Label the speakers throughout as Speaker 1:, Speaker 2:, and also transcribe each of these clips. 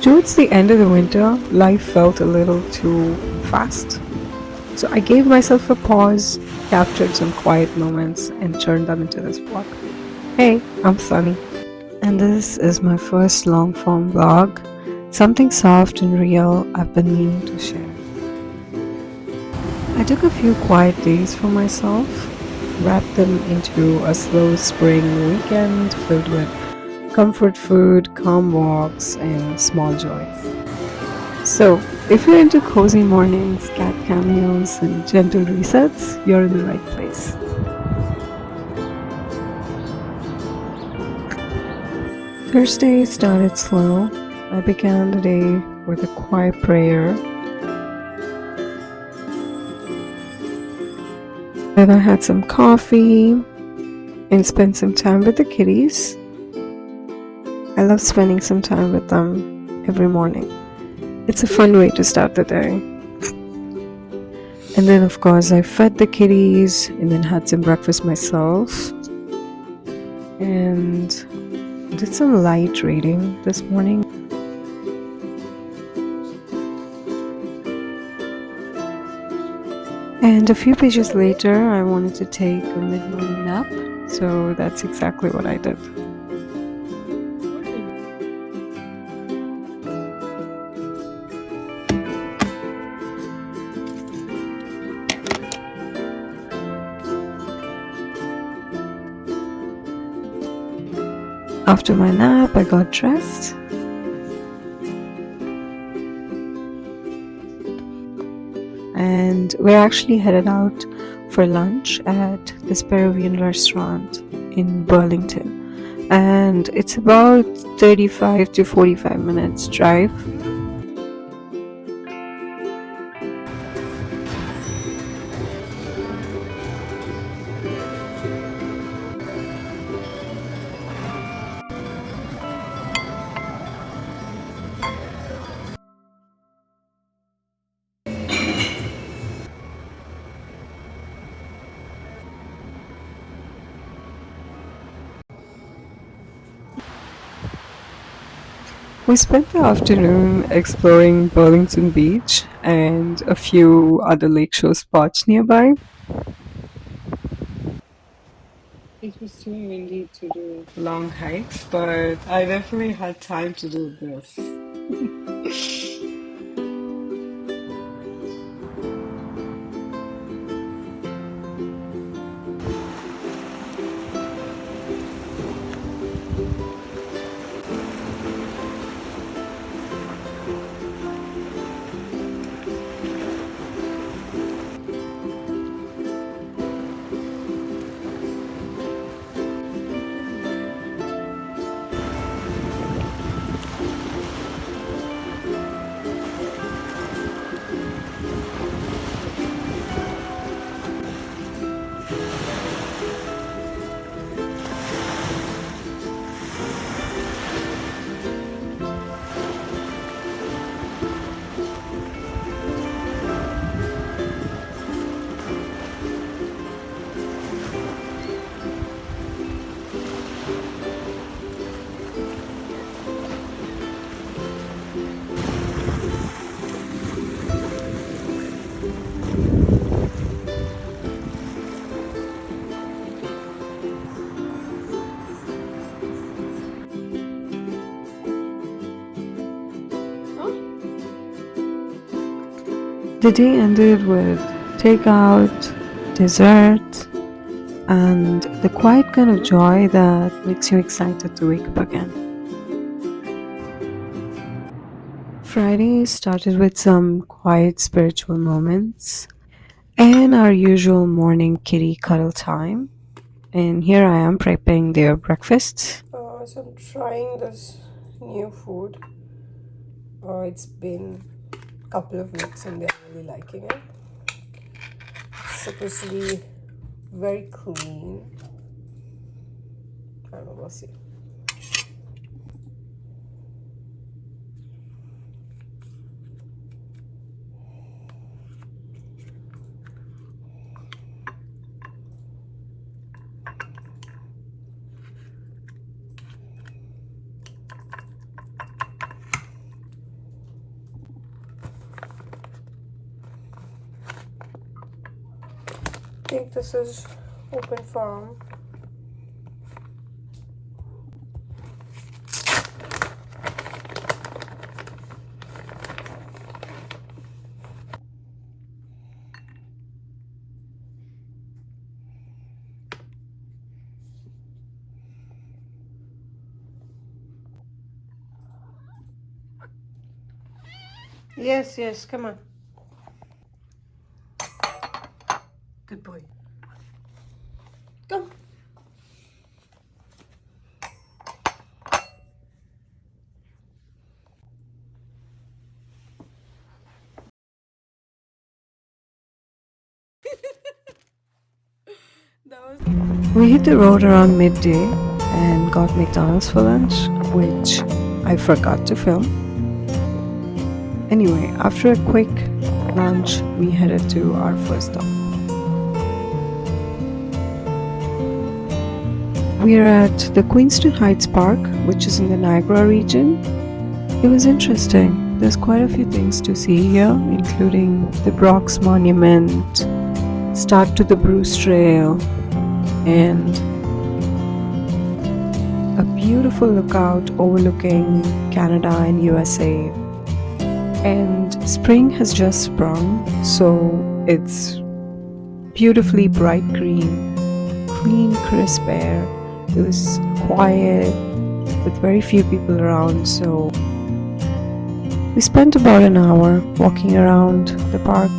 Speaker 1: Towards the end of the winter, life felt a little too fast. So I gave myself a pause, captured some quiet moments, and turned them into this vlog. Hey, I'm Sunny, and this is my first long form vlog, something soft and real I've been meaning to share. I took a few quiet days for myself, wrapped them into a slow spring weekend filled with comfort food, calm walks, and small joys. So, if you're into cozy mornings, cat cameos, and gentle resets, you're in the right place. Thursday started slow. I began the day with a quiet prayer. Then I had some coffee and spent some time with the kitties. I love spending some time with them every morning. It's a fun way to start the day. And then, of course, I fed the kitties and then had some breakfast myself. And did some light reading this morning. And a few pages later, I wanted to take a mid-morning nap. So that's exactly what I did. After my nap, I got dressed. And we're actually headed out for lunch at this Peruvian restaurant in Burlington. And it's about 35 to 45 minutes drive. We spent the afternoon exploring Burlington Beach and a few other lakeshore spots nearby. It was too windy to do long hikes, but I definitely had time to do this. The day ended with takeout, dessert, and the quiet kind of joy that makes you excited to wake up again. Friday started with some quiet spiritual moments and our usual morning kitty cuddle time. And here I am prepping their breakfast. So I'm trying this new food. It's been a couple of weeks and they're really liking it. It's supposed to be very clean. I don't know, we'll see. think this is open forum. Yes, yes, come on. Good boy. Come. We hit the road around midday and got McDonald's for lunch, which I forgot to film. Anyway, after a quick lunch, we headed to our first stop. We are at the Queenston Heights Park, which is in the Niagara region. It was interesting. There's quite a few things to see here, including the Brock's Monument, start to the Bruce Trail, and a beautiful lookout overlooking Canada and USA. And spring has just sprung, so it's beautifully bright green, clean, crisp air. It was quiet with very few people around, so we spent about an hour walking around the park.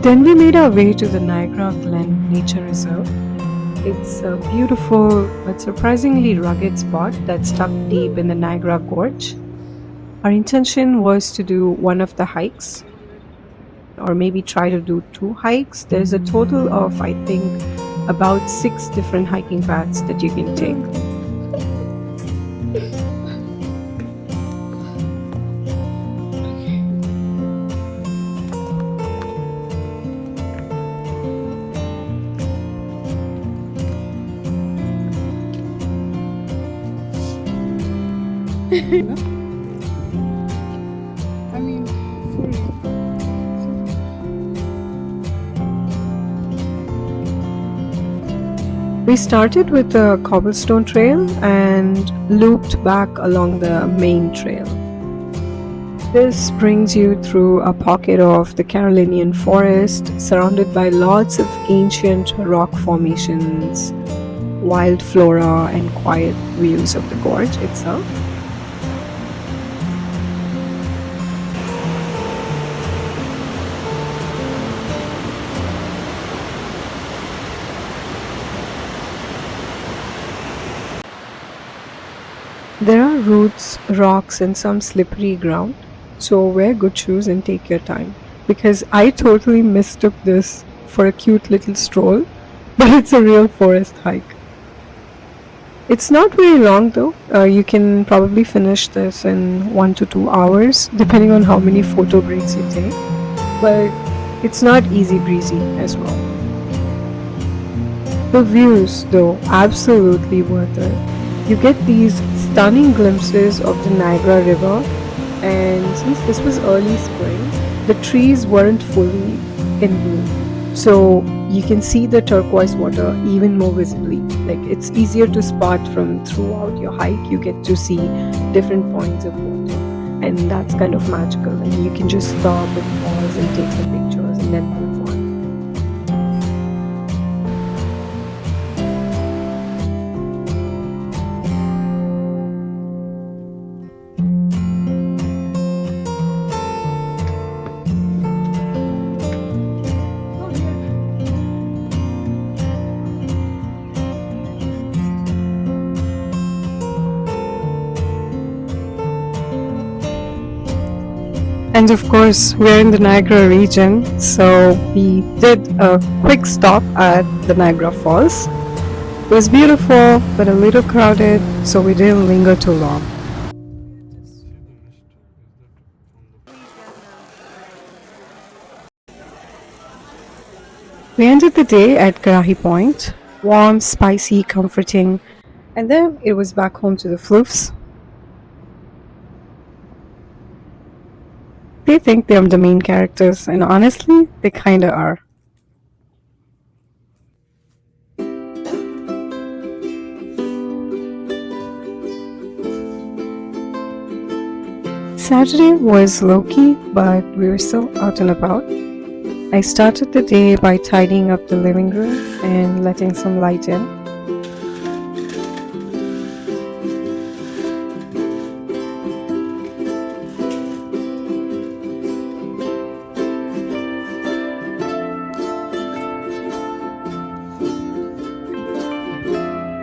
Speaker 1: Then we made our way to the Niagara Glen Nature Reserve. It's a beautiful but surprisingly rugged spot that's tucked deep in the Niagara Gorge. Our intention was to do one of the hikes, or maybe try to do 2 hikes. There's a total of, I think, about 6 different hiking paths that you can take.
Speaker 2: I mean, fully.
Speaker 1: We started with the cobblestone trail and looped back along the main trail. This brings you through a pocket of the Carolinian forest surrounded by lots of ancient rock formations, wild flora, and quiet views of the gorge itself. There are roots, rocks, and some slippery ground, so wear good shoes and take your time. Because I totally mistook this for a cute little stroll, but it's a real forest hike. It's not very long though. You can probably finish this in 1 to 2 hours, depending on how many photo breaks you take. But it's not easy breezy as well. The views, though, absolutely worth it. You get these stunning glimpses of the Niagara River, and since this was early spring, the trees weren't fully in bloom. So you can see the turquoise water even more visibly. Like, it's easier to spot from throughout your hike. You get to see different points of water, and that's kind of magical. And you can just stop and pause and take the pictures and then move on. And of course, we're in the Niagara region, so we did a quick stop at the Niagara Falls. It was beautiful, but a little crowded, so we didn't linger too long. We ended the day at Karahi Point, warm, spicy, comforting, and then it was back home to the floofs. They think they're the main characters, and honestly, they kinda are. Saturday was low key, but we were still out and about. I started the day by tidying up the living room and letting some light in.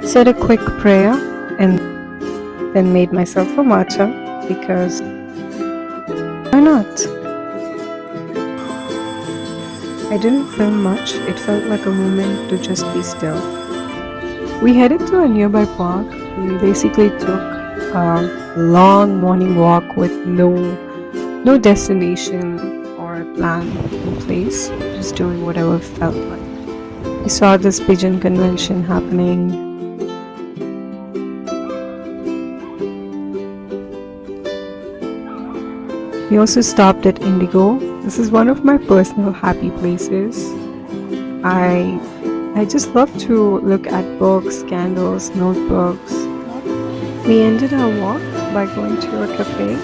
Speaker 1: Said a quick prayer and then made myself a matcha because why not? I didn't film much, it felt like a moment to just be still. We headed to a nearby park. We basically took a long morning walk with no destination or a plan in place, just doing whatever felt like. We saw this pigeon convention happening. We also stopped at Indigo. This is one of my personal happy places. I I just love to look at books, candles, notebooks. We ended our walk by going to a cafe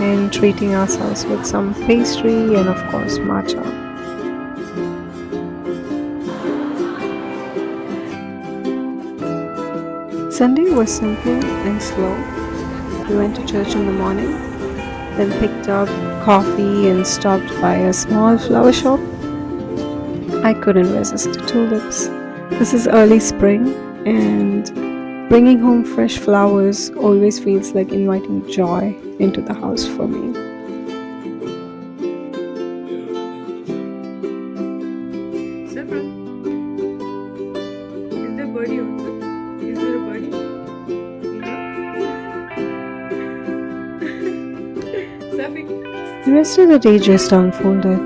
Speaker 1: and treating ourselves with some pastry and of course matcha. Sunday was simple and slow. We went to church in the morning, then picked up coffee and stopped by a small flower shop. I couldn't resist tulips. This is early spring, and bringing home fresh flowers always feels like inviting joy into the house for me.
Speaker 2: Saffron, is there a birdie also? Is there a birdie? No? Safi,
Speaker 1: The rest of the day just unfolded.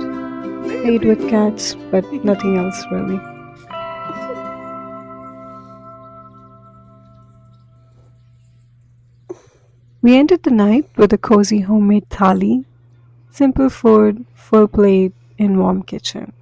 Speaker 1: Played with cats, but nothing else really. We ended the night with a cozy homemade thali, simple food, full plate, and warm kitchen.